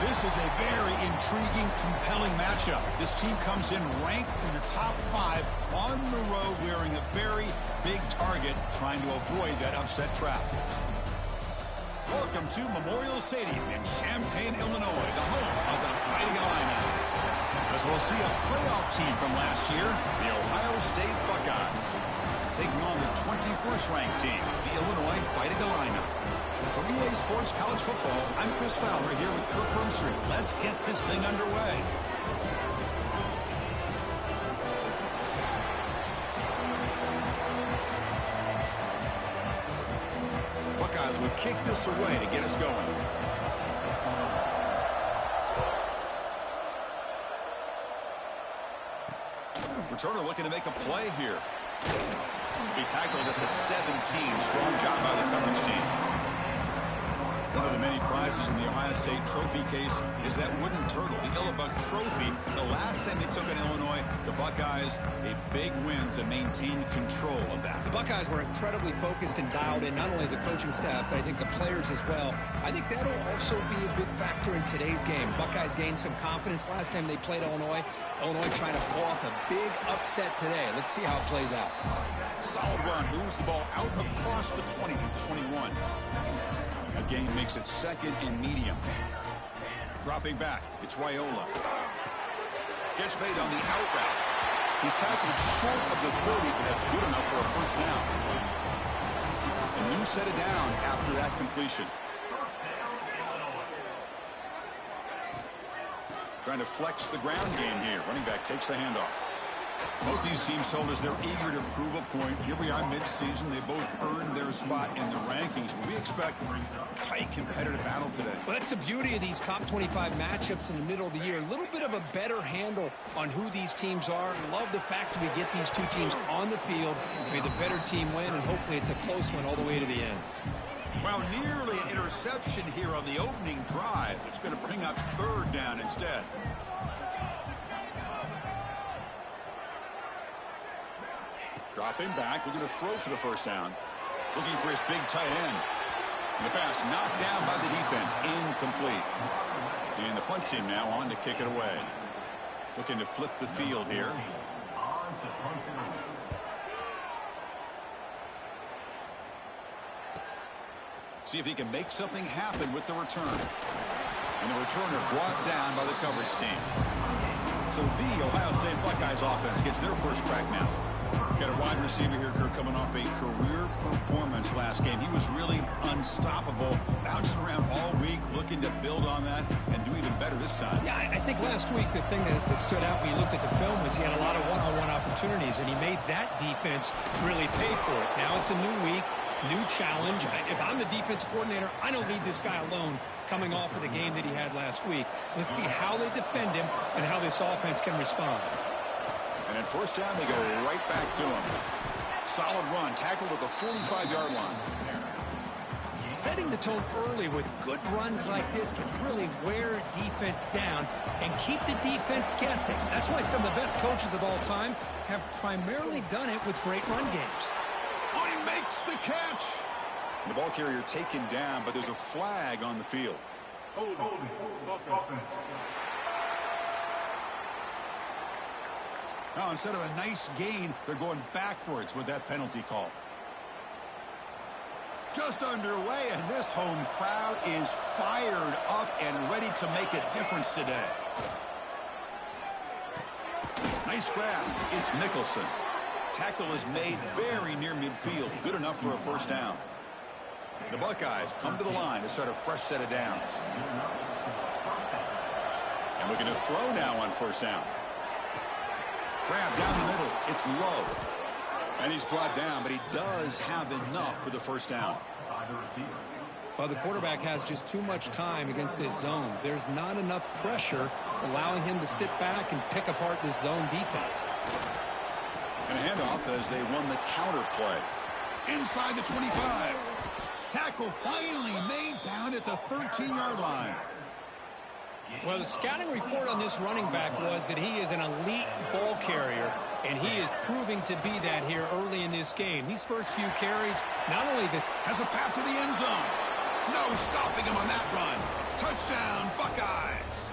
This is a very intriguing, compelling matchup. This team comes in ranked in the top 5 on the road, wearing a very big target, trying to avoid that upset trap. Welcome to Memorial Stadium in Champaign, Illinois, the home of the Fighting Illini. As we'll see a playoff team from last year, the Ohio State Buckeyes, taking on the 21st ranked team, the Illinois Fighting Illini. For EA Sports College Football, I'm Chris Fowler here with Kirk Hermstreet. Let's get this thing underway. Buckeyes will kick this away to get us going. Returner looking to make a play here. He tackled at the 17. Strong job by the coverage team. One of the many prizes in the Ohio State trophy case is that wooden turtle, the Illibug Trophy. The last time they took on Illinois, the Buckeyes, a big win to maintain control of that. The Buckeyes were incredibly focused and dialed in, not only as a coaching staff, but I think the players as well. I think that'll also be a big factor in today's game. Buckeyes gained some confidence last time they played Illinois. Illinois trying to pull off a big upset today. Let's see how it plays out. Solid run, moves the ball out across the 20 to 21. A gain makes it second and medium. Dropping back, it's Raiola. Catch made on the out route. He's tackled short of the 30, but that's good enough for a first down. A new set of downs after that completion. Trying to flex the ground game here. Running back takes the handoff. Both these teams told us they're eager to prove a point. Here we are mid-season. They both earned their spot in the rankings. But we expect a tight, competitive battle today. Well, that's the beauty of these top 25 matchups in the middle of the year. A little bit of a better handle on who these teams are. Love the fact that we get these two teams on the field. May the better team win, and hopefully it's a close one all the way to the end. Well, nearly an interception here on the opening drive. It's going to bring up third down instead. Dropping back, looking to throw for the first down. Looking for his big tight end. And the pass knocked down by the defense, incomplete. And the punt team now on to kick it away. Looking to flip the field here. See if he can make something happen with the return. And the returner brought down by the coverage team. So the Ohio State Buckeyes offense gets their first crack now. Got a wide receiver here, Kirk, coming off a career performance last game. He was really unstoppable, bouncing around all week, looking to build on that and do even better this time. Yeah, I think last week the thing that stood out when you looked at the film was he had a lot of one-on-one opportunities, and he made that defense really pay for it. Now it's a new week, new challenge. If I'm the defense coordinator, I don't need this guy alone coming off of the game that he had last week. Let's see how they defend him and how this offense can respond. And at first down, they go right back to him. Solid run, tackled at the 45-yard line. Setting the tone early with good runs like this can really wear a defense down and keep the defense guessing. That's why some of the best coaches of all time have primarily done it with great run games. Oh, he makes the catch. The ball carrier taken down, but there's a flag on the field. Now, instead of a nice gain, they're going backwards with that penalty call. Just underway, and this home crowd is fired up and ready to make a difference today. Nice grab. It's Nicholson. Tackle is made very near midfield. Good enough for a first down. The Buckeyes come to the line to start a fresh set of downs. And looking to throw now on first down. Grab down the middle. It's low. And he's brought down, but he does have enough for the first down. Well, the quarterback has just too much time against this zone. There's not enough pressure. It's allowing him to sit back and pick apart this zone defense. And a handoff as they run the counter play. Inside the 25. Tackle finally made down at the 13-yard line. Well, the scouting report on this running back was that he is an elite ball carrier, and he is proving to be that here early in this game. These first few carries, not only has a path to the end zone. No stopping him on that run. Touchdown, Buckeyes.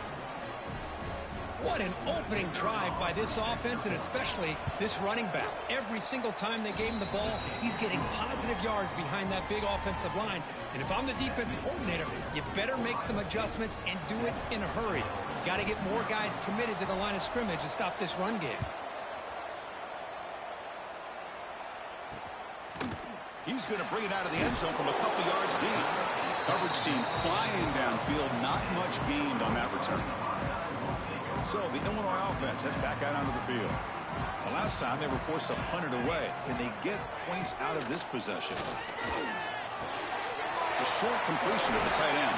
What an opening drive by this offense, and especially this running back. Every single time they gave him the ball, he's getting positive yards behind that big offensive line. And if I'm the defensive coordinator, you better make some adjustments and do it in a hurry. You got to get more guys committed to the line of scrimmage to stop this run game. He's going to bring it out of the end zone from a couple yards deep. Coverage team flying downfield. Not much gained on that return. So the Illinois offense heads back out onto the field. The last time they were forced to punt it away. Can they get points out of this possession? The short completion of the tight end.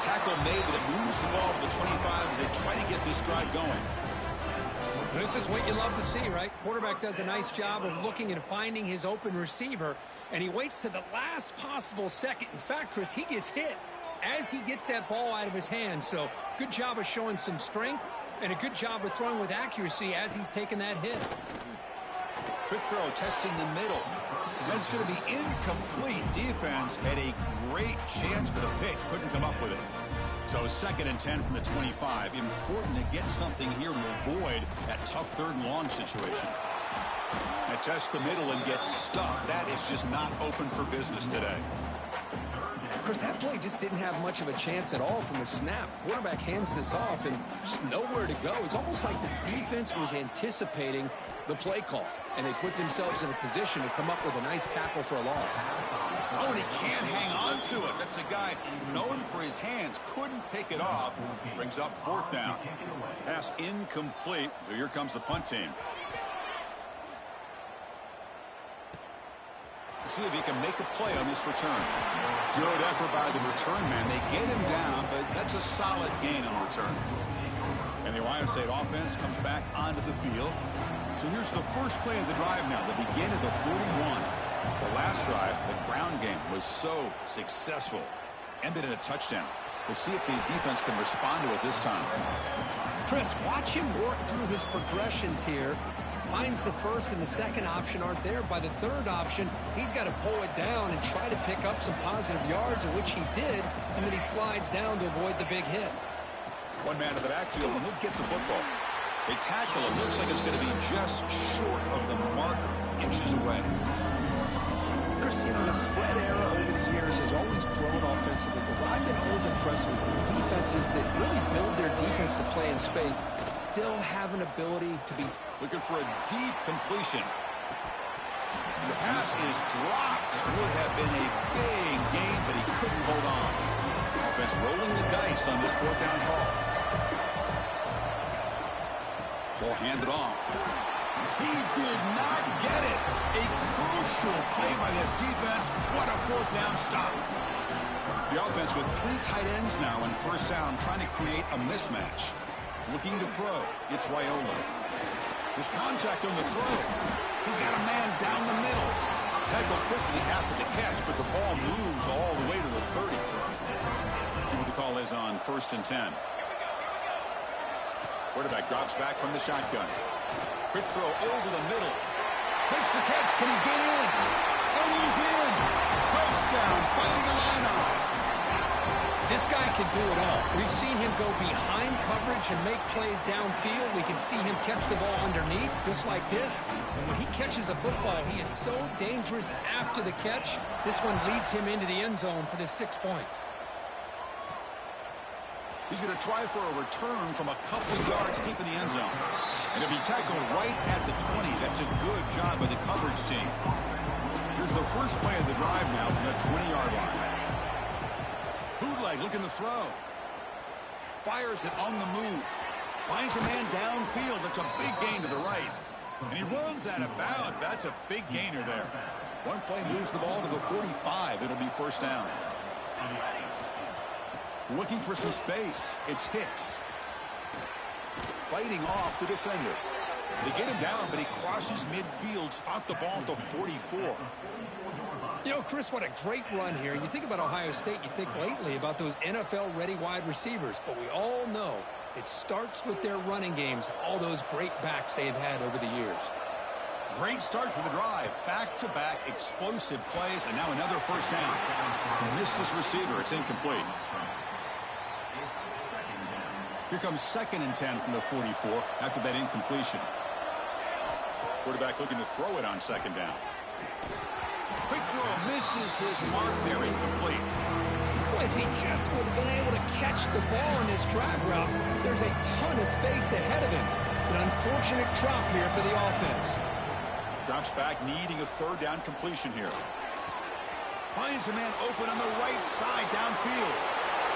Tackle made, but it moves the ball to the 25 as they try to get this drive going. This is what you love to see, right? Quarterback does a nice job of looking and finding his open receiver, and he waits to the last possible second. In fact, Chris, he gets hit as he gets that ball out of his hands. So good job of showing some strength and a good job of throwing with accuracy as he's taking that hit. Quick throw, testing the middle. That's going to be incomplete. Defense had a great chance for the pick. Couldn't come up with it. So 2nd and 10 from the 25. Important to get something here to avoid that tough 3rd and long situation. And test the middle and get stuffed. That is just not open for business today. Chris, that play just didn't have much of a chance at all from the snap. Quarterback hands this off and just nowhere to go. It's almost like the defense was anticipating the play call, and they put themselves in a position to come up with a nice tackle for a loss. Oh, and he can't hang on to it. That's a guy known for his hands. Couldn't pick it off. Brings up 4th down. Pass incomplete. So here comes the punt team. See if he can make a play on this return. Good effort by the return man. They get him down, but that's a solid gain on the return. And the Ohio State offense comes back onto the field. So here's the first play of the drive now. The begin of the 41. The last drive, the ground game, was so successful. Ended in a touchdown. We'll see if the defense can respond to it this time. Chris, watch him work through his progressions here. Finds the 1st and the 2nd option aren't there. By the 3rd option, he's got to pull it down and try to pick up some positive yards, which he did, and then he slides down to avoid the big hit. One man in the backfield, and he'll get the football. They tackle him. Looks like it's going to be just short of the marker, inches away. Chris, you know, the spread era over the years has always grown offensively, but what I've been always impressed with defenses that really build their defense to play in space still have an ability to be looking for a deep completion. And the pass is dropped. Would have been a big gain, but he couldn't hold on. Offense rolling the dice on this 4th down call. Ball handed off. He did not get it. A crucial play by this defense. What a 4th down stop. The offense with 3 tight ends now in 1st down, trying to create a mismatch. Looking to throw. It's Raiola. There's contact on the throw. He's got a man down the middle. Tackle quickly after the catch, but the ball moves all the way to the 30. See what the call is on 1st and 10. Quarterback drops back from the shotgun. Quick throw over the middle. Makes the catch. Can he get in? And he's in. Touchdown. Fighting a lineup. This guy can do it all. We've seen him go behind coverage and make plays downfield. We can see him catch the ball underneath, just like this. And when he catches a football, he is so dangerous after the catch. This one leads him into the end zone for the 6 points. He's going to try for a return from a couple yards deep in the end zone. And it'll be tackled right at the 20. That's a good job by the coverage team. Here's the first play of the drive now from the 20-yard line. Bootleg looking to throw. Fires it on the move. Finds a man downfield. That's a big gain to the right. And he runs out of bounds. That's a big gainer there. One play moves the ball to the 45. It'll be 1st down. Looking for some space. It's Hicks. Fighting off the defender. They get him down, but he crosses midfield. Spot the ball at the 44. You know, Chris, what a great run here. You think about Ohio State, you think lately about those NFL-ready wide receivers. But we all know it starts with their running games, all those great backs they have had over the years. Great start to the drive. Back-to-back explosive plays, and now another first down. Missed his receiver. It's incomplete. Here comes 2nd and 10 from the 44 after that incompletion. Quarterback looking to throw it on 2nd down. Quick throw, misses his mark there, incomplete. Well, if he just would have been able to catch the ball on his drag route, there's a ton of space ahead of him. It's an unfortunate drop here for the offense. Drops back, needing a 3rd down completion here. Finds a man open on the right side downfield.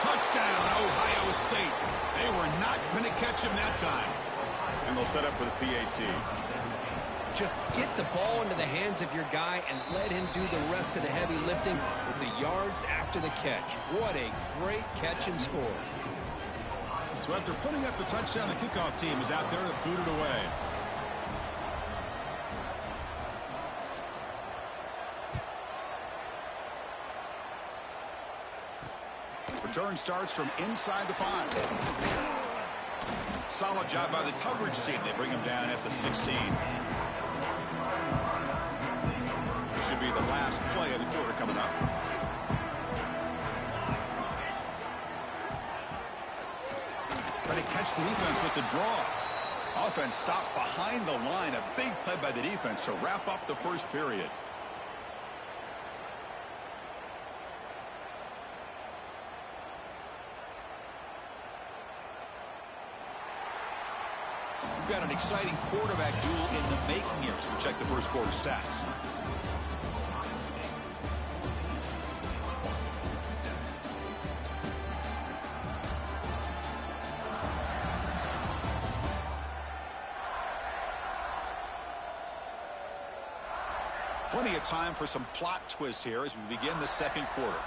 Touchdown, Ohio State. They were not going to catch him that time. And they'll set up for the PAT. Just get the ball into the hands of your guy and let him do the rest of the heavy lifting with the yards after the catch. What a great catch and score. So after putting up the touchdown, the kickoff team is out there to boot it away. Return starts from inside the 5. Solid job by the coverage team. They bring him down at the 16. This should be the last play of the quarter coming up. Trying to catch the defense with the draw. Offense stopped behind the line. A big play by the defense to wrap up the first period. We've got an exciting quarterback duel in the making here as we check the first quarter stats. Plenty of time for some plot twists here as we begin the second quarter.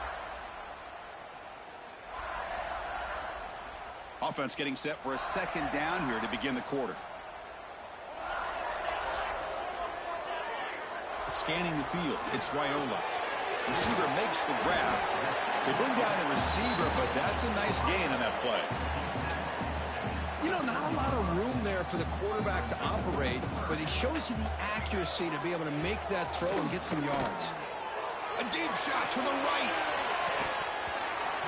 Offense getting set for a 2nd down here to begin the quarter. Scanning the field, it's Raiola. Receiver makes the grab. They bring down the receiver, but that's a nice gain on that play. You know, not a lot of room there for the quarterback to operate, but he shows you the accuracy to be able to make that throw and get some yards. A deep shot to the right.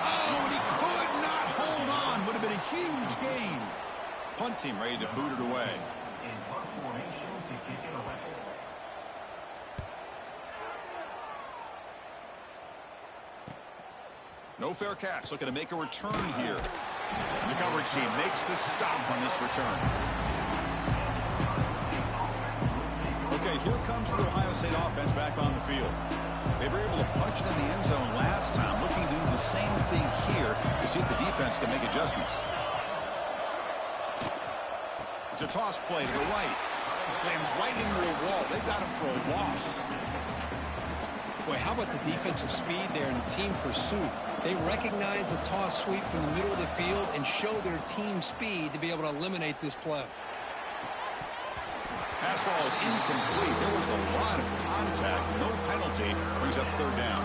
Oh, and he could not hold on. Would have been a huge gain. Punt team ready to boot it away. No fair catch. Looking to make a return here. The coverage team makes the stop on this return. Okay, here comes the Ohio State offense back on the field. They were able to punch it in the end zone last time, looking to do the same thing here to see if the defense can make adjustments. It's a toss play to the right. It slams right into a wall. They got him for a loss. Boy, how about the defensive speed there and the team pursuit? They recognize the toss sweep from the middle of the field and show their team speed to be able to eliminate this play. Pass ball is incomplete. There was a lot of contact. No penalty. Brings up 3rd down.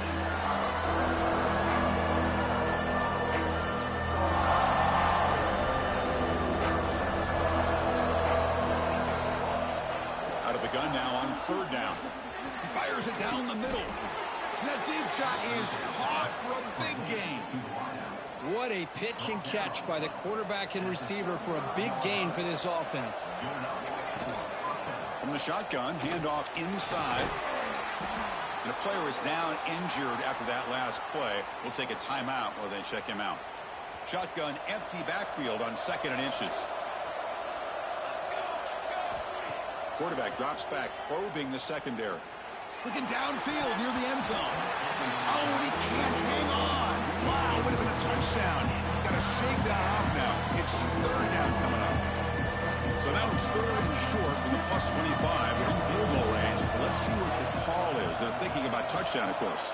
Out of the gun now on 3rd down. He fires it down the middle. That deep shot is caught for a big gain. What a pitch and catch by the quarterback and receiver for a big gain for this offense. From the shotgun, handoff inside. And a player is down injured after that last play. We'll take a timeout while they check him out. Shotgun, empty backfield on 2nd and inches. Quarterback drops back, probing the secondary. Looking downfield near the end zone. Oh, and he can't hang on. Wow, would have been a touchdown. Got to shake that off now. It's 3rd down coming up. So now it's 3rd and short from the +25. They're in field goal range. Let's see what the call is. They're thinking about touchdown, of course.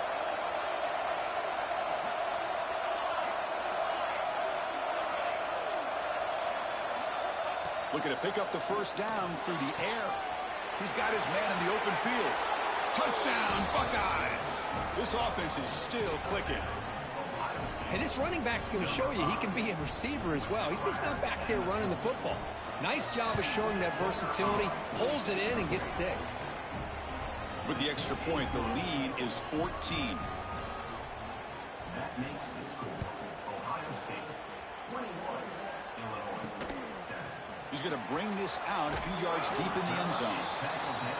Looking to pick up the first down through the air. He's got his man in the open field. Touchdown, Buckeyes. This offense is still clicking. And this running back's going to show you he can be a receiver as well. He's just not back there running the football. Nice job of showing that versatility. Pulls it in and gets 6. With the extra point, the lead is 14. That makes the score Ohio State 21, Illinois 7. He's going to bring this out a few yards deep in the end zone.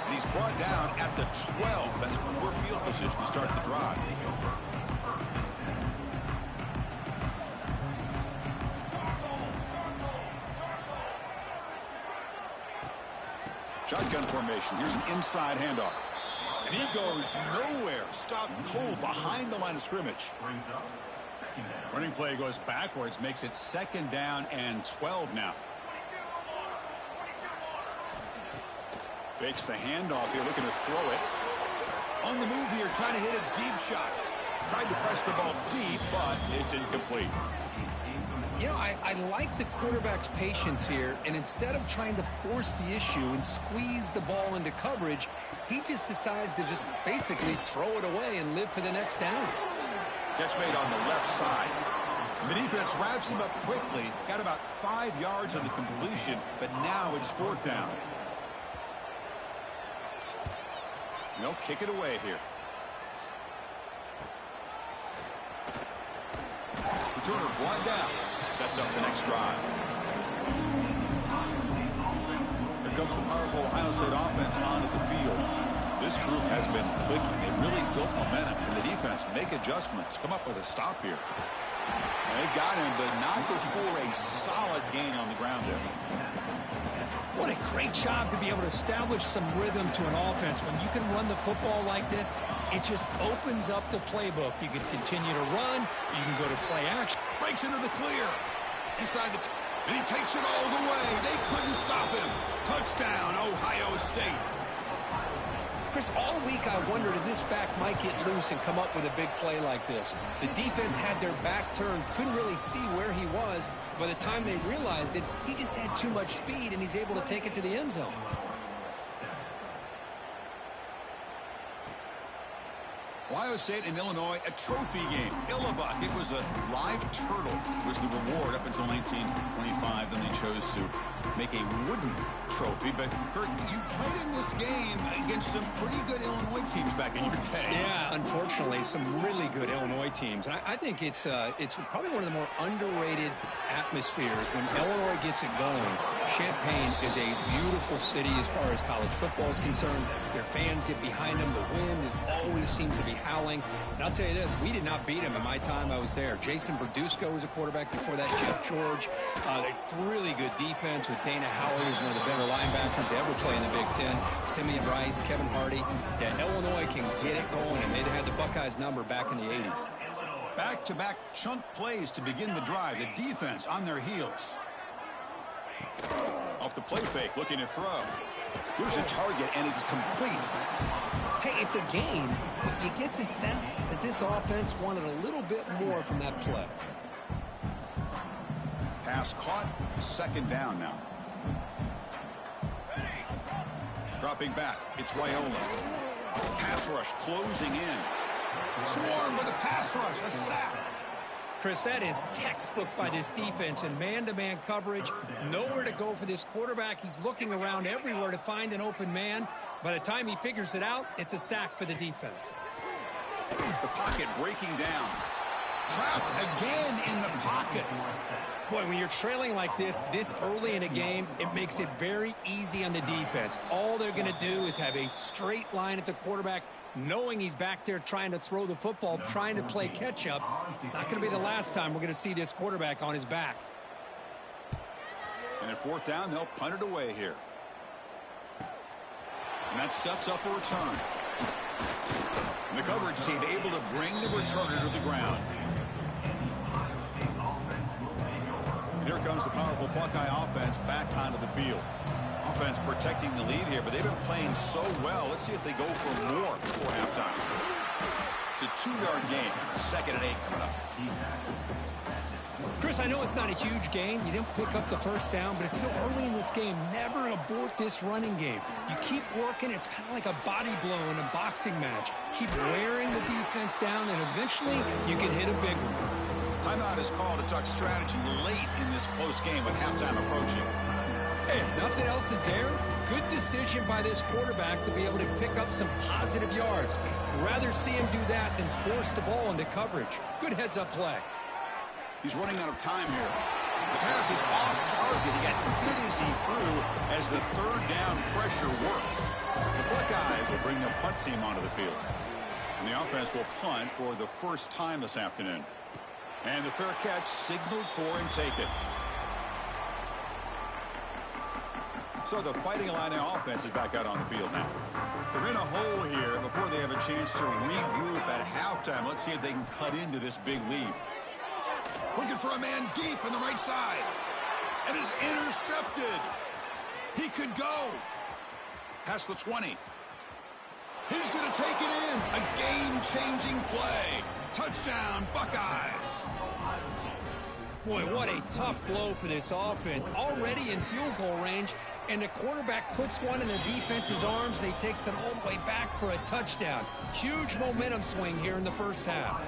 And he's brought down at the 12. That's poor field position to start the drive. Shotgun formation. Here's an inside handoff. And he goes nowhere. Stopped cold behind the line of scrimmage. Running play goes backwards, makes it 2nd down and 12 now. Fakes the handoff here, looking to throw it. On the move here, trying to hit a deep shot. Tried to press the ball deep, but it's incomplete. You know, I like the quarterback's patience here, and instead of trying to force the issue and squeeze the ball into coverage, he just decides to just basically throw it away and live for the next down. Catch made on the left side. And the defense wraps him up quickly. Got about 5 yards on the completion, but now it's 4th down. They'll kick it away here. Returner brought down. Sets up the next drive. Here comes the powerful Ohio State offense onto the field. This group has been clicking. They really built momentum. And the defense make adjustments. Come up with a stop here. And they've got him, but not before a solid gain on the ground there. What a great job to be able to establish some rhythm to an offense. When you can run the football like this, it just opens up the playbook. You can continue to run. You can go to play action. Breaks into the clear. Inside the... and he takes it all the way. They couldn't stop him. Touchdown, Ohio State. Chris, all week I wondered if this back might get loose and come up with a big play like this. The defense had their back turned, couldn't really see where he was. By the time they realized it, he just had too much speed, and he's able to take it to the end zone. Ohio State and Illinois, a trophy game. Illinois, it was a live turtle was the reward up until 1925. Then they chose to make a wooden trophy. But, Kurt, you played in this game against some pretty good Illinois teams back in your day. Yeah, unfortunately, some really good Illinois teams. And I think it's probably one of the more underrated atmospheres when Illinois gets it going. Champaign is a beautiful city as far as college football is concerned. Their fans get behind them. The wind always seems to be howling. And I'll tell you this, we did not beat him in my time I was there. Jason Verduzco was a quarterback before that, Jeff George. Really good defense with Dana Howard, who's one of the better linebackers to ever play in the Big Ten. Simeon Rice, Kevin Hardy. Yeah, Illinois can get it going, and they'd had the Buckeyes number back in the 80s. Back-to-back chunk plays to begin the drive. The defense on their heels. Off the play fake, looking to throw. Here's a target, and it's complete. Hey, it's a game, but you get the sense that this offense wanted a little bit more from that play. Pass caught, 2nd down now. Dropping back, it's Raiola. Pass rush closing in. Swarm with a pass rush, a sack. Chris, that is textbook by this defense in man-to-man coverage. Nowhere to go for this quarterback. He's looking around everywhere to find an open man. By the time he figures it out, it's a sack for the defense. The pocket breaking down. Trapped again in the pocket. Boy, when you're trailing like this early in a game, it makes it very easy on the defense. All they're going to do is have a straight line at the quarterback, knowing he's back there trying to throw the football, trying to play catch-up. It's not going to be the last time we're going to see this quarterback on his back. And at 4th down, they'll punt it away here. And that sets up a return. And the coverage team able to bring the returner to the ground. And here comes the powerful Buckeye offense back onto the field. Offense protecting the lead here, but they've been playing so well. Let's see if they go for more before halftime. It's a 2-yard gain. 2nd and 8 coming up. Chris, I know it's not a huge gain. You didn't pick up the 1st down, but it's still early in this game. Never abort this running game. You keep working. It's kind of like a body blow in a boxing match. Keep wearing the defense down, and eventually you can hit a big one. Timeout is called to talk strategy late in this close game with halftime approaching. Hey, if nothing else is there, good decision by this quarterback to be able to pick up some positive yards. Rather see him do that than force the ball into coverage. Good heads-up play. He's running out of time here. The pass is off target. He got hit as he threw as the third down pressure works. The Buckeyes will bring their punt team onto the field. And the offense will punt for the first time this afternoon. And the fair catch signaled for and taken. So the Fighting Illini offense is back out on the field now. They're in a hole here before they have a chance to regroup at halftime. Let's see if they can cut into this big lead. Looking for a man deep on the right side. And is intercepted. He could go. Past the 20. He's going to take it in. A game-changing play. Touchdown, Buckeyes. Boy, what a tough blow for this offense. Already in field goal range, and the quarterback puts one in the defense's arms, and he takes it all the way back for a touchdown. Huge momentum swing here in the first half.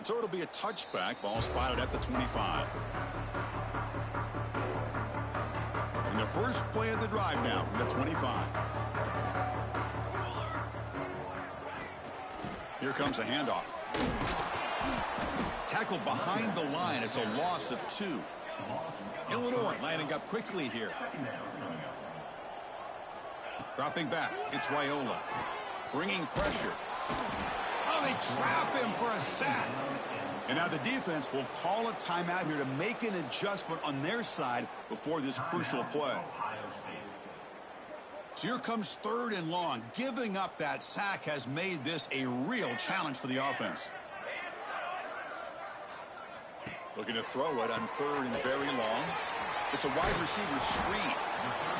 So it'll be a touchback. Ball spotted at the 25. And the first play of the drive now from the 25. Here comes a handoff. Tackled behind the line. It's a loss of 2. Illinois lining up quickly here. Dropping back. It's Raiola. Bringing pressure. Oh, they trap him for a sack. And now the defense will call a timeout here to make an adjustment on their side before this crucial play. So here comes 3rd and long. Giving up that sack has made this a real challenge for the offense. Looking to throw it on 3rd and very long. It's a wide receiver screen.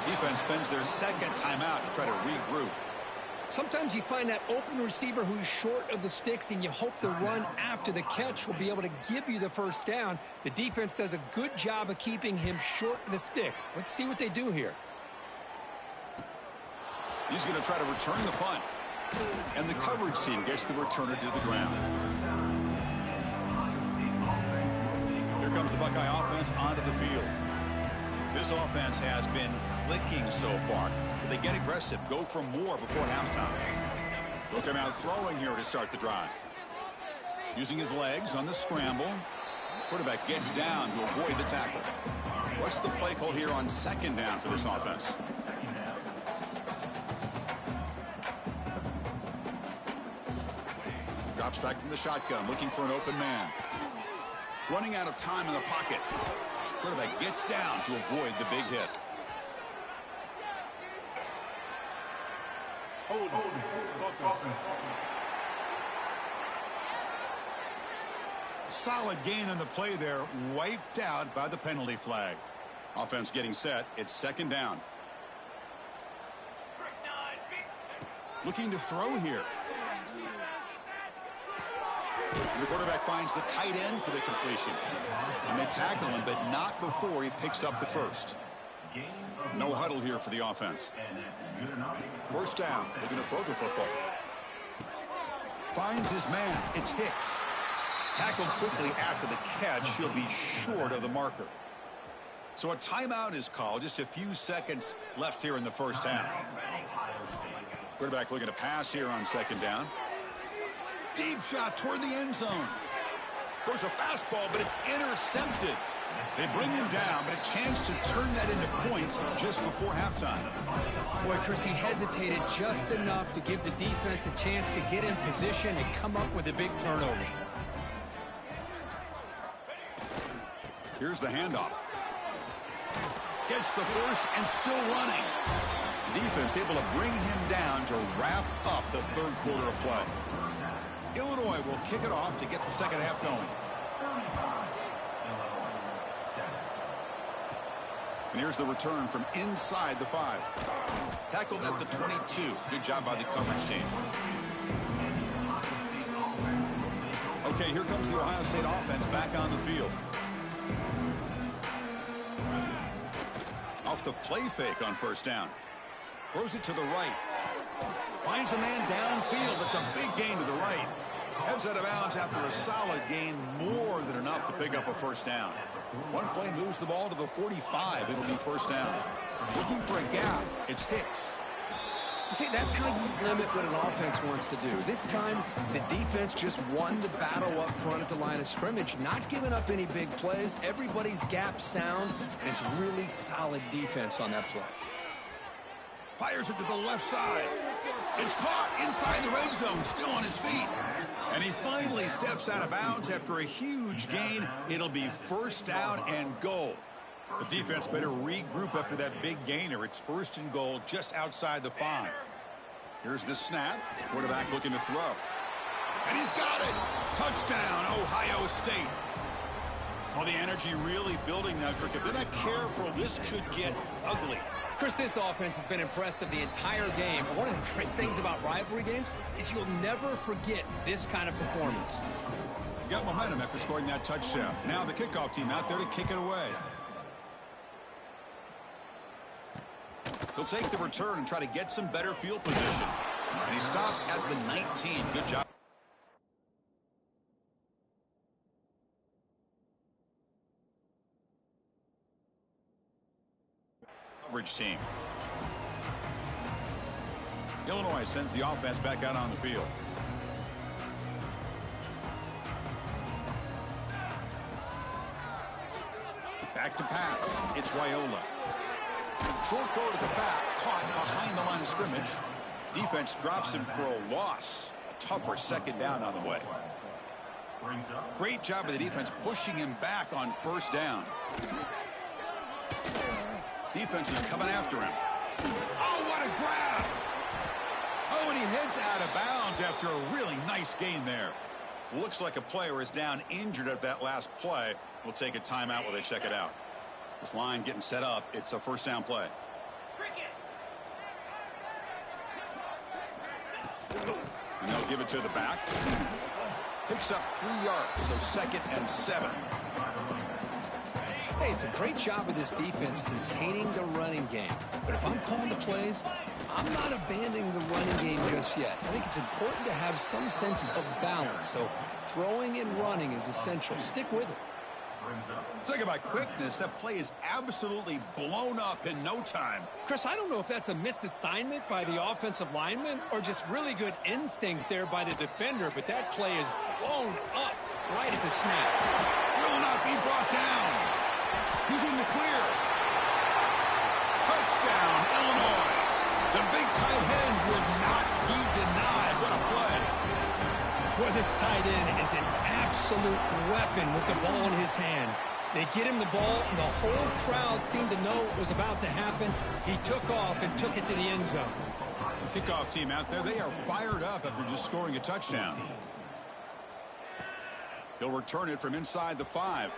Defense spends their second timeout to try to regroup. Sometimes you find that open receiver who's short of the sticks, and you hope the run after the catch will be able to give you the first down. The defense does a good job of keeping him short of the sticks. Let's see what they do here. He's going to try to return the punt. And the coverage team gets the returner to the ground. Here comes the Buckeye offense onto the field. This offense has been clicking so far. But they get aggressive, go for more before halftime. They'll come out throwing here to start the drive. Using his legs on the scramble. Quarterback gets down to avoid the tackle. What's the play call here on 2nd down for this offense? Drops back from the shotgun, looking for an open man. Running out of time in the pocket. Quarterback gets down to avoid the big hit. Solid gain on the play there, wiped out by the penalty flag. Offense getting set. It's 2nd down. Looking to throw here. And the quarterback finds the tight end for the completion. And they tackle him, but not before he picks up the first. No huddle here for the offense. 1st down, looking to throw the football. Finds his man. It's Hicks. Tackled quickly after the catch. He'll be short of the marker. So a timeout is called. Just a few seconds left here in the first half. Quarterback looking to pass here on 2nd down. Deep shot toward the end zone. Throws a fastball, but it's intercepted. They bring him down, but a chance to turn that into points just before halftime. Boy, Chris, he hesitated just enough to give the defense a chance to get in position and come up with a big turnover. Here's the handoff. Gets the first and still running. The defense able to bring him down to wrap up the 3rd quarter of play. Illinois will kick it off to get the second half going. And here's the return from inside the 5. Tackled at the 22. Good job by the coverage team. Okay, here comes the Ohio State offense back on the field. Off the play fake on 1st down. Throws it to the right. Finds a man downfield. It's a big gain to the right. Heads out of bounds after a solid gain, more than enough to pick up a first down. One play moves the ball to the 45. It'll be first down. Looking for a gap, it's Hicks. You see, that's how you limit what an offense wants to do. This time, the defense just won the battle up front at the line of scrimmage, not giving up any big plays. Everybody's gap sound, and it's really solid defense on that play. Fires it to the left side. It's caught inside the red zone, still on his feet. And he finally steps out of bounds after a huge gain. It'll be first down and goal. The defense better regroup after that big gainer. It's first and goal just outside the 5. Here's the snap. Quarterback looking to throw. And he's got it. Touchdown, Ohio State. Well, the energy really building now, Kirk. If they're not careful, this could get ugly. Chris, this offense has been impressive the entire game. And one of the great things about rivalry games is you'll never forget this kind of performance. Got momentum after scoring that touchdown. Now the kickoff team out there to kick it away. He'll take the return and try to get some better field position. And he stopped at the 19. Good job. Coverage team. Illinois sends the offense back out on the field. Back to pass. It's Raiola. Short throw to the back, caught behind the line of scrimmage. Defense drops him for a loss. A tougher second down on the way. Great job of the defense pushing him back on first down. Defense is coming after him. Oh, what a grab! Oh, and he heads out of bounds after a really nice gain there. Looks like a player is down injured at that last play. We'll take a timeout while they check it out. This line getting set up. It's a first down play. And they'll give it to the back. Picks up 3 yards, so 2nd and 7. Hey, it's a great job of this defense containing the running game. But if I'm calling the plays, I'm not abandoning the running game just yet. I think it's important to have some sense of balance. So throwing and running is essential. Stick with it. Talk about quickness. That play is absolutely blown up in no time. Chris, I don't know if that's a misassignment by the offensive lineman or just really good instincts there by the defender, but that play is blown up right at the snap. Will not be brought down. He's in the clear. Touchdown, Illinois. The big tight end would not be denied. What a play. Boy, this tight end is an absolute weapon with the ball in his hands. They get him the ball, and the whole crowd seemed to know what was about to happen. He took off and took it to the end zone. Kickoff team out there, they are fired up after just scoring a touchdown. He'll return it from inside the 5.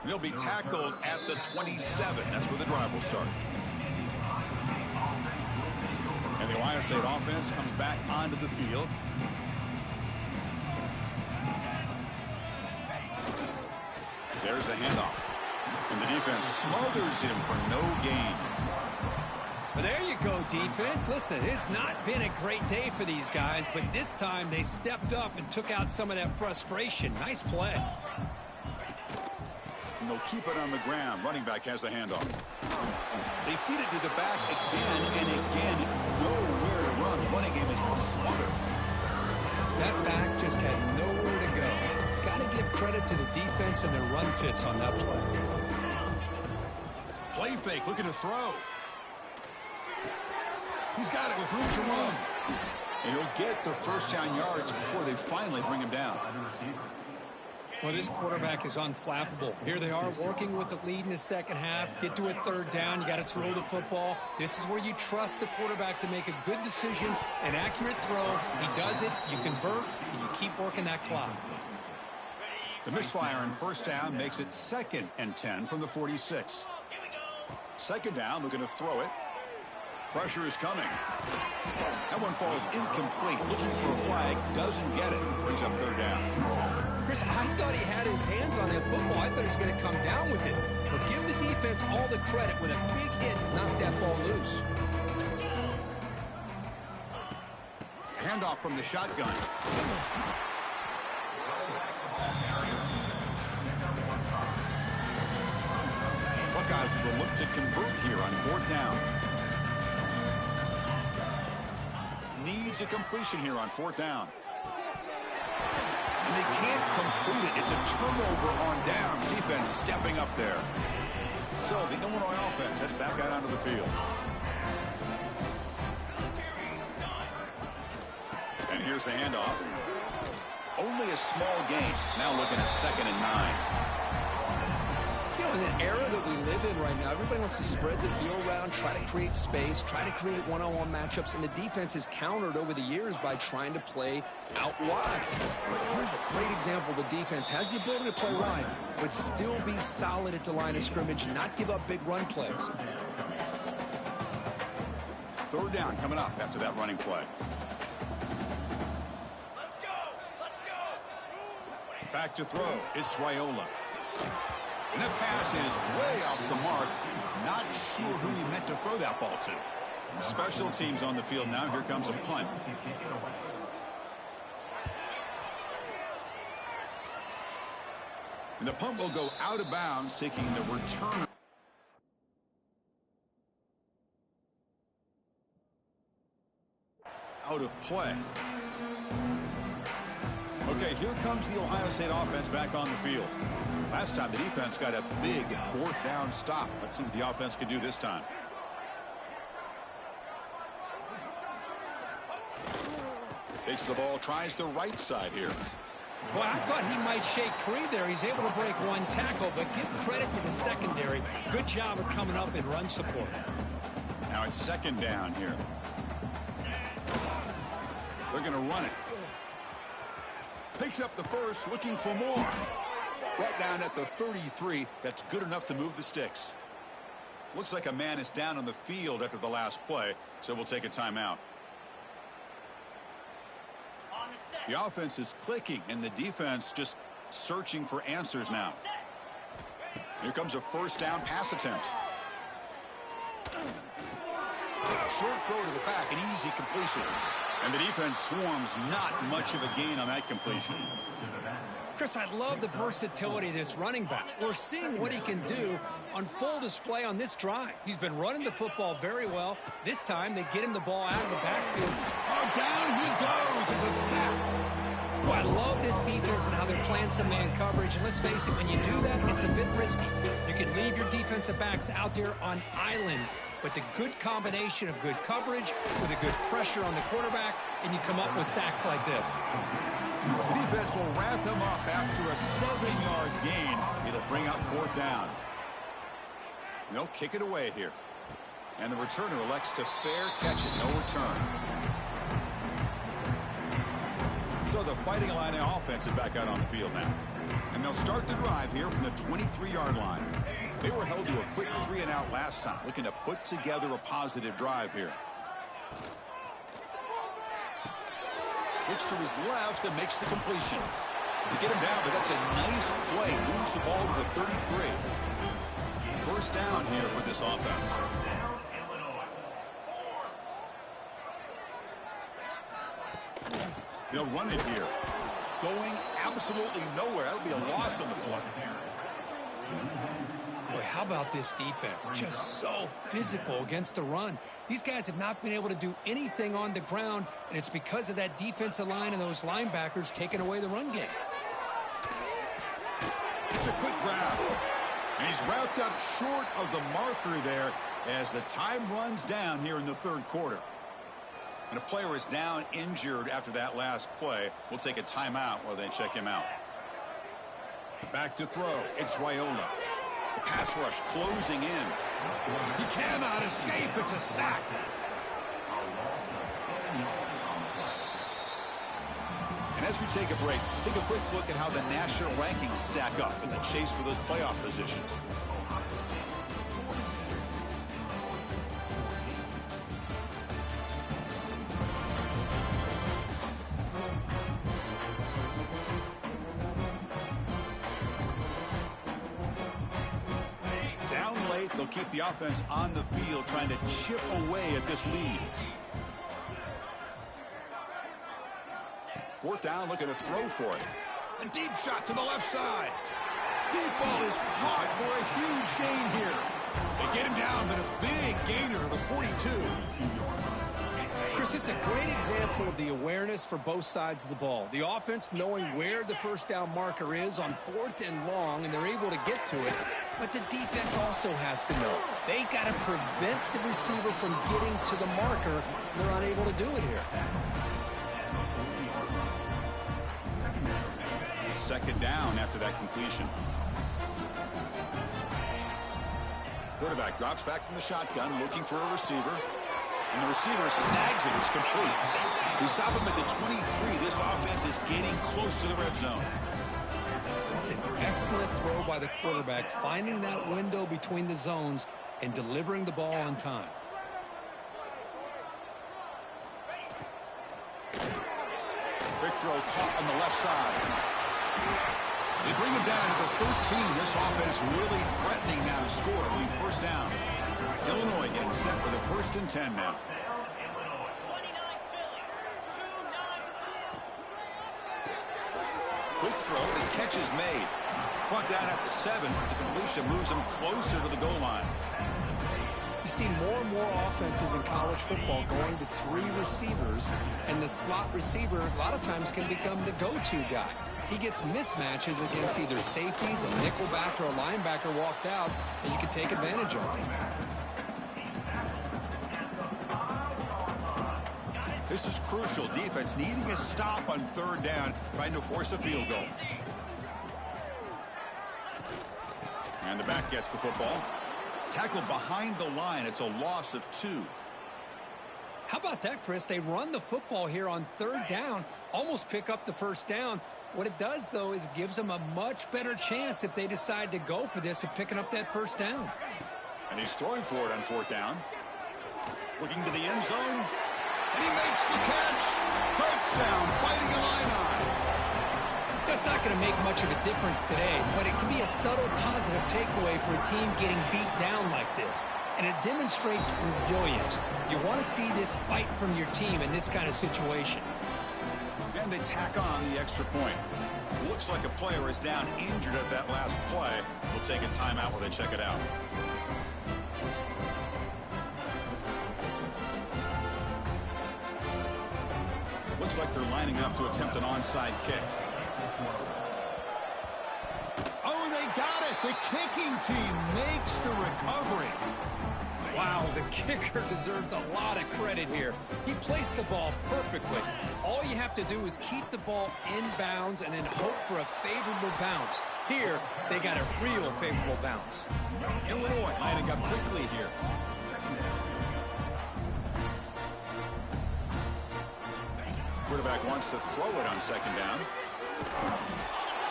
He'll be tackled at the 27. That's where the drive will start. And the Ohio State offense comes back onto the field. There's the handoff. And the defense smothers him for no gain. Well, there you go, defense. Listen, it's not been a great day for these guys, but this time they stepped up and took out some of that frustration. Nice play. And they'll keep it on the ground. Running back has the handoff. They feed it to the back again and again. Nowhere to run. The running game has been smothered. That back just had nowhere to go. Got to give credit to the defense and their run fits on that play. Play fake, looking to throw. He's got it with room to run. And he'll get the first down yards before they finally bring him down. Well, this quarterback is unflappable. Here they are working with the lead in the second half. Get to a third down. You got to throw the football. This is where you trust the quarterback to make a good decision, an accurate throw. He does it, you convert, and you keep working that clock. The misfire on first down makes it 2nd and 10 from the 46. Second down, looking to throw it. Pressure is coming. That one falls incomplete. Looking for a flag, doesn't get it. Brings up third down. Chris, I thought he had his hands on that football. I thought he was going to come down with it. But give the defense all the credit with a big hit to knock that ball loose. Handoff from the shotgun. Buckeyes will look to convert here on 4th down. Needs a completion here on 4th down. And they can't complete it. It's a turnover on downs. Defense stepping up there. So the Illinois offense heads back out onto the field. And here's the handoff. Only a small gain. Now looking at 2nd and 9. You know, in the era that we live in right now, everybody wants to spread the field around, try to create space, try to create one-on-one matchups, and the defense is countered over the years by trying to play out wide. But here's a great example. The defense has the ability to play wide, but still be solid at the line of scrimmage and not give up big run plays. 3rd down coming up after that running play. Back to throw. It's Raiola. And that pass is way off the mark. Not sure who he meant to throw that ball to. Special teams on the field now. Here comes a punt. And the punt will go out of bounds, taking the return. Out of play. Okay, here comes the Ohio State offense back on the field. Last time the defense got a big 4th down stop. Let's see what the offense can do this time. Takes the ball, tries the right side here. Boy, I thought he might shake free there. He's able to break one tackle, but give credit to the secondary. Good job of coming up in run support. Now it's 2nd down here. They're going to run it. Picks up the first, looking for more. Right down at the 33. That's good enough to move the sticks. Looks like a man is down on the field after the last play, so we'll take a timeout. The offense is clicking, and the defense just searching for answers now. Here comes a 1st down pass attempt. Short throw to the back, an easy completion. And the defense swarms, not much of a gain on that completion. Chris, I love the versatility of this running back. We're seeing what he can do on full display on this drive. He's been running the football very well. This time, they get him the ball out of the backfield. Oh, down he goes. It's a sack. Well, I love this defense and how they're playing some man coverage. And let's face it, when you do that, it's a bit risky. You can leave your defensive backs out there on islands, but the good combination of good coverage with a good pressure on the quarterback, and you come up with sacks like this. The defense will wrap them up after a 7-yard gain. It'll bring up 4th down. They'll kick it away here. And the returner elects to fair catch it. No return. So the Fighting Illini offense is back out on the field now. And they'll start the drive here from the 23-yard line. They were held to a quick 3-and-out last time, looking to put together a positive drive here. Looks to his left and makes the completion. They get him down, but that's a nice play. Moves the ball to the 33. 1st down here for this offense. They'll run it here. Going absolutely nowhere. That'll be a loss on the play. Boy, how about this defense? Just so physical against the run. These guys have not been able to do anything on the ground, and it's because of that defensive line and those linebackers taking away the run game. It's a quick grab. And he's wrapped up short of the marker there as the time runs down here in the 3rd quarter. And a player is down injured after that last play. We'll take a timeout while they check him out. Back to throw. It's Raiola. The pass rush closing in. He cannot escape. It's a sack. And as we take a break, take a quick look at how the national rankings stack up in the chase for those playoff positions. They'll keep the offense on the field, trying to chip away at this lead. Fourth down, looking to throw for it. A deep shot to the left side. Deep ball is caught for a huge gain here. They get him down, but a big gainer to the 42. Chris, this is a great example of the awareness for both sides of the ball. The offense knowing where the first down marker is on 4th and long, and they're able to get to it. But the defense also has to know. They got to prevent the receiver from getting to the marker. They're unable to do it here. Second down after that completion. Quarterback drops back from the shotgun, looking for a receiver. And the receiver snags it. It's complete. We stop him at the 23. This offense is getting close to the red zone. That's an excellent throw by the quarterback, finding that window between the zones and delivering the ball on time. Big throw caught on the left side. They bring him down to the 13. This offense really threatening now to score. It'll be first down. Illinois getting set for the 1st and 10 now. Quick throw. The catch is made. Brought down at the 7. The completion moves him closer to the goal line. You see more and more offenses in college football going to 3 receivers, and the slot receiver a lot of times can become the go-to guy. He gets mismatches against either safeties, a nickelback, or a linebacker walked out, and you can take advantage of it. This is crucial. Defense needing a stop on 3rd down, trying to force a field goal. And the back gets the football. Tackled behind the line. It's a loss of 2. How about that, Chris? They run the football here on 3rd down, almost pick up the first down. What it does, though, is it gives them a much better chance if they decide to go for this of picking up that first down. And he's throwing for it on 4th down. Looking to the end zone. And he makes the catch. Touchdown, Fighting Illini. That's not going to make much of a difference today, but it can be a subtle positive takeaway for a team getting beat down like this. And it demonstrates resilience. You want to see this fight from your team in this kind of situation. And they tack on the extra point. Looks like a player is down injured at that last play. We'll take a timeout while they check it out. Looks like they're lining up to attempt an onside kick. Oh, they got it. The kicking team makes the recovery. Wow, the kicker deserves a lot of credit here. He placed the ball perfectly. All you have to do is keep the ball in bounds and then hope for a favorable bounce. Here, they got a real favorable bounce. Illinois lining up quickly here. Quarterback wants to throw it on 2nd down.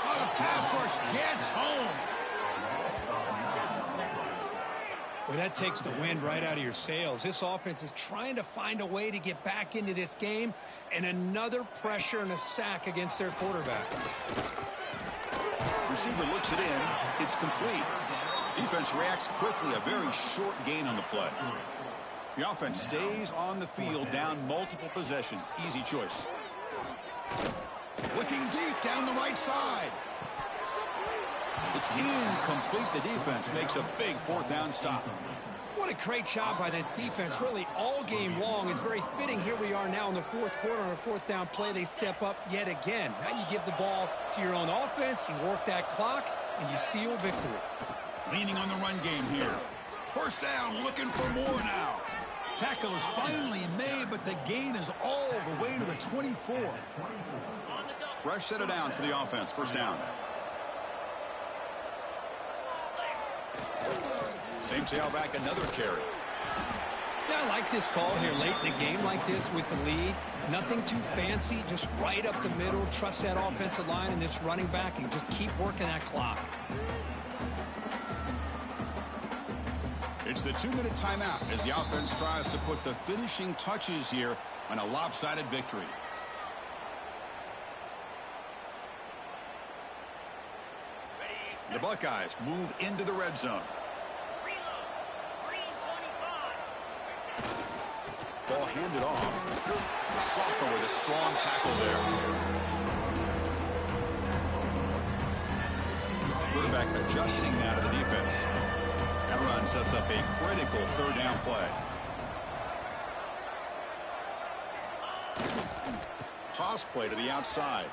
Oh, the pass rush gets home. Well, that takes the wind right out of your sails. This offense is trying to find a way to get back into this game, and another pressure and a sack against their quarterback. Receiver looks it in. It's complete. Defense reacts quickly. A very short gain on the play. The offense stays on the field, down multiple possessions. Easy choice. Looking deep down the right side. It's incomplete. The defense makes a big 4th down stop. What a great job by this defense, really all game long. It's very fitting. Here we are now in the 4th quarter on a 4th down play. They step up yet again. Now you give the ball to your own offense, you work that clock, and you seal victory. Leaning on the run game here. First down, looking for more now. Tackle is finally made, but the gain is all the way to the 24. Fresh set of downs for the offense. First down. Same tailback, another carry. Yeah, I like this call here late in the game like this with the lead. Nothing too fancy, just right up the middle. Trust that offensive line and this running back and just keep working that clock. It's the 2-minute timeout as the offense tries to put the finishing touches here on a lopsided victory. The Buckeyes move into the red zone. Ball Ball handed off. The sophomore with a strong tackle there. Quarterback adjusting now to the defense. That run sets up a critical third down play. Toss play to the outside.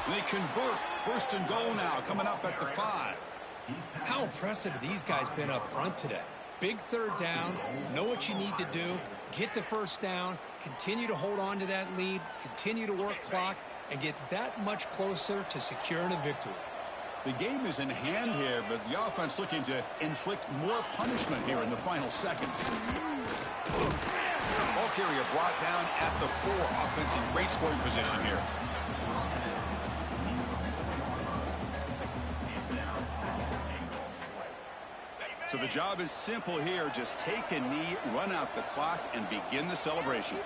They convert. First and goal now, coming up at the 5. How impressive have these guys been up front today? Big third down, know what you need to do, get the first down, continue to hold on to that lead, continue to work clock, and get that much closer to securing a victory. The game is in hand here, but the offense looking to inflict more punishment here in the final seconds. Ball carrier brought down at the 4. Offense in great scoring position here. So the job is simple here. Just take a knee, run out the clock, and begin the celebration.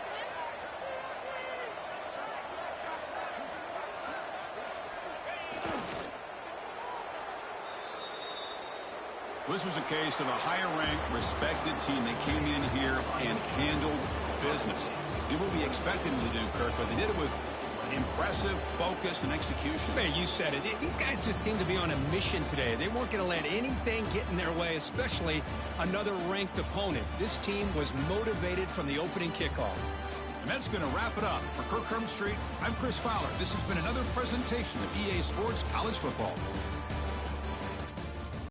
This was a case of a higher-ranked, respected team that came in here and handled business. Did what we expected them to do, Kirk, but they did it with impressive focus and execution. Hey, you said it. These guys just seem to be on a mission today. They weren't going to let anything get in their way, especially another ranked opponent. This team was motivated from the opening kickoff. And that's going to wrap it up. For Kirk Street, I'm Chris Fowler. This has been another presentation of EA Sports College Football.